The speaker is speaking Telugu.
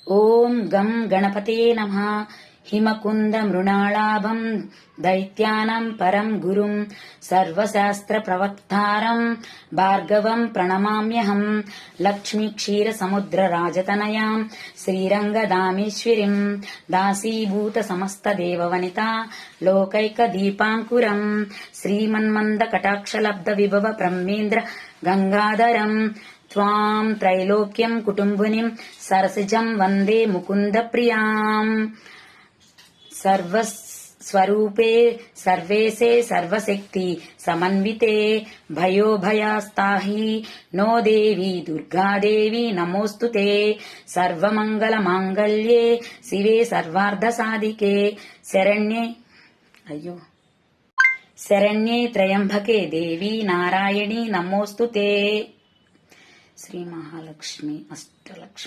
ఓం గం గణపతే నమః. హిమకుంద మృణాళాభం దైత్యానం పరం గురుం సర్వశాస్త్ర ప్రవక్తారం భార్గవం ప్రణమామ్యహం. లక్ష్మీ క్షీర సముద్ర రాజతనయాం శ్రీరంగదామేశ్వరీం దాసీభూత సమస్త దేవవనిత లోకైక దీపాంకురం శ్రీమన్మంద కటాక్షలబ్ధ విభవ బ్రహ్మేంద్ర గంగాధరం త్వాం త్రైలోక్యం కుటుంబినిం సరసిజం వందే ముకుంద ప్రియాం. సర్వస్వరూపే సర్వేశే సర్వశక్తి సమన్వితే భయోభయాస్తాహి నో దేవి దుర్గాదేవి నమోస్తుతే. సర్వమంగళ మాంగళ్యే శివే సర్వార్థ సాధికే శరణ్యే త్రయంబకే దేవి నారాయణి నమోస్తుతే. శ్రీ మహాలక్ష్మి అష్టలక్ష్మి.